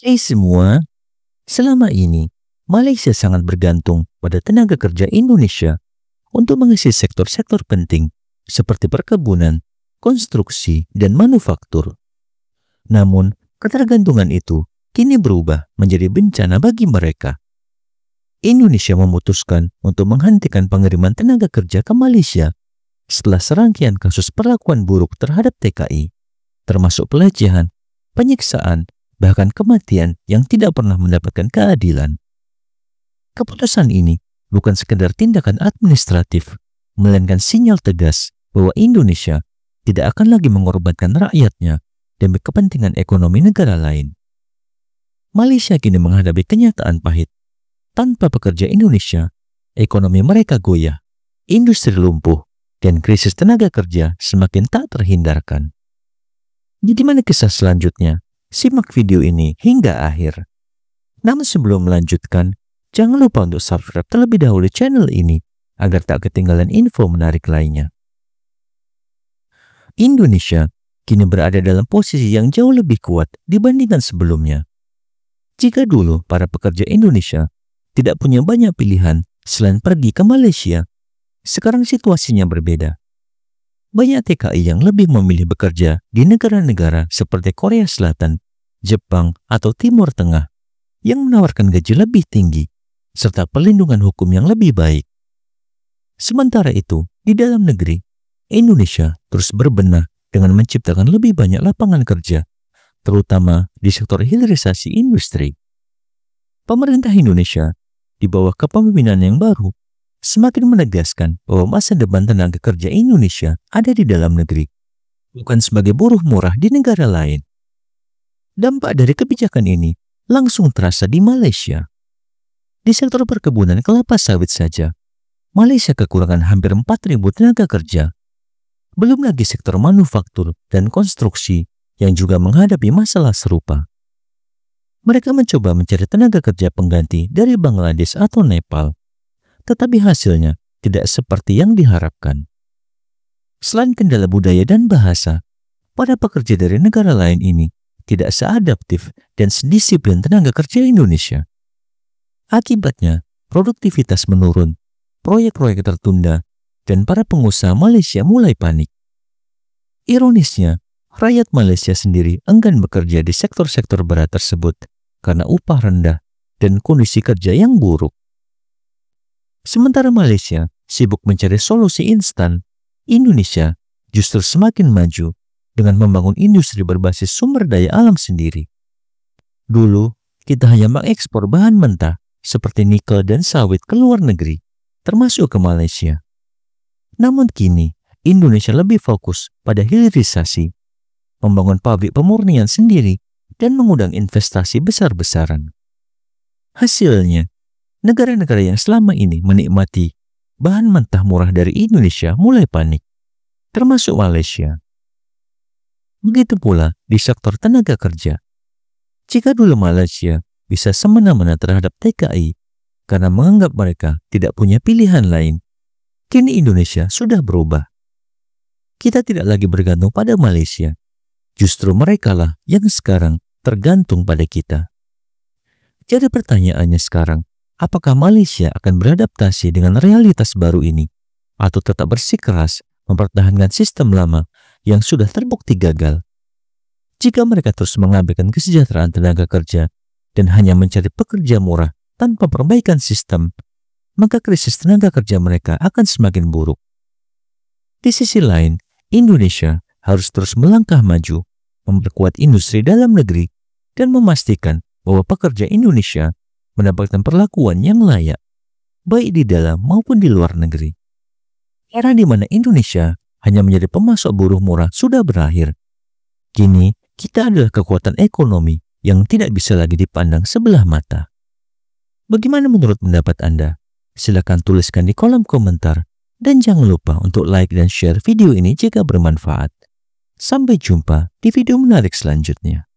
Hai semua, selama ini Malaysia sangat bergantung pada tenaga kerja Indonesia untuk mengisi sektor-sektor penting seperti perkebunan, konstruksi, dan manufaktur. Namun, ketergantungan itu kini berubah menjadi bencana bagi mereka. Indonesia memutuskan untuk menghentikan pengiriman tenaga kerja ke Malaysia setelah serangkaian kasus perlakuan buruk terhadap TKI, termasuk pelecehan, penyiksaan, bahkan kematian yang tidak pernah mendapatkan keadilan. Keputusan ini bukan sekedar tindakan administratif, melainkan sinyal tegas bahwa Indonesia tidak akan lagi mengorbankan rakyatnya demi kepentingan ekonomi negara lain. Malaysia kini menghadapi kenyataan pahit. Tanpa pekerja Indonesia, ekonomi mereka goyah, industri lumpuh, dan krisis tenaga kerja semakin tak terhindarkan. Jadi mana kisah selanjutnya? Simak video ini hingga akhir. Namun sebelum melanjutkan, jangan lupa untuk subscribe terlebih dahulu channel ini agar tak ketinggalan info menarik lainnya. Indonesia kini berada dalam posisi yang jauh lebih kuat dibandingkan sebelumnya. Jika dulu para pekerja Indonesia tidak punya banyak pilihan selain pergi ke Malaysia, sekarang situasinya berbeda. Banyak TKI yang lebih memilih bekerja di negara-negara seperti Korea Selatan, Jepang, atau Timur Tengah yang menawarkan gaji lebih tinggi serta perlindungan hukum yang lebih baik. Sementara itu, di dalam negeri, Indonesia terus berbenah dengan menciptakan lebih banyak lapangan kerja, terutama di sektor hilirisasi industri. Pemerintah Indonesia di bawah kepemimpinan yang baru semakin menegaskan bahwa masa depan tenaga kerja Indonesia ada di dalam negeri, bukan sebagai buruh murah di negara lain. Dampak dari kebijakan ini langsung terasa di Malaysia. Di sektor perkebunan kelapa sawit saja, Malaysia kekurangan hampir 4.000 tenaga kerja. Belum lagi sektor manufaktur dan konstruksi yang juga menghadapi masalah serupa. Mereka mencoba mencari tenaga kerja pengganti dari Bangladesh atau Nepal, tetapi hasilnya tidak seperti yang diharapkan. Selain kendala budaya dan bahasa, para pekerja dari negara lain ini tidak seadaptif dan sedisiplin tenaga kerja Indonesia. Akibatnya, produktivitas menurun, proyek-proyek tertunda, dan para pengusaha Malaysia mulai panik. Ironisnya, rakyat Malaysia sendiri enggan bekerja di sektor-sektor berat tersebut karena upah rendah dan kondisi kerja yang buruk. Sementara Malaysia sibuk mencari solusi instan, Indonesia justru semakin maju dengan membangun industri berbasis sumber daya alam sendiri. Dulu, kita hanya mengekspor bahan mentah seperti nikel dan sawit ke luar negeri, termasuk ke Malaysia. Namun kini, Indonesia lebih fokus pada hilirisasi, membangun pabrik pemurnian sendiri, dan mengundang investasi besar-besaran. Hasilnya, negara-negara yang selama ini menikmati bahan mentah murah dari Indonesia mulai panik, termasuk Malaysia. Begitu pula di sektor tenaga kerja. Jika dulu Malaysia bisa semena-mena terhadap TKI karena menganggap mereka tidak punya pilihan lain, kini Indonesia sudah berubah. Kita tidak lagi bergantung pada Malaysia. Justru merekalah yang sekarang tergantung pada kita. Jadi pertanyaannya sekarang, apakah Malaysia akan beradaptasi dengan realitas baru ini atau tetap bersikeras mempertahankan sistem lama yang sudah terbukti gagal? Jika mereka terus mengabaikan kesejahteraan tenaga kerja dan hanya mencari pekerja murah tanpa perbaikan sistem, maka krisis tenaga kerja mereka akan semakin buruk. Di sisi lain, Indonesia harus terus melangkah maju, memperkuat industri dalam negeri, dan memastikan bahwa pekerja Indonesia mendapatkan perlakuan yang layak, baik di dalam maupun di luar negeri. Era di mana Indonesia hanya menjadi pemasok buruh murah sudah berakhir. Kini, kita adalah kekuatan ekonomi yang tidak bisa lagi dipandang sebelah mata. Bagaimana menurut pendapat Anda? Silakan tuliskan di kolom komentar. Dan jangan lupa untuk like dan share video ini jika bermanfaat. Sampai jumpa di video menarik selanjutnya.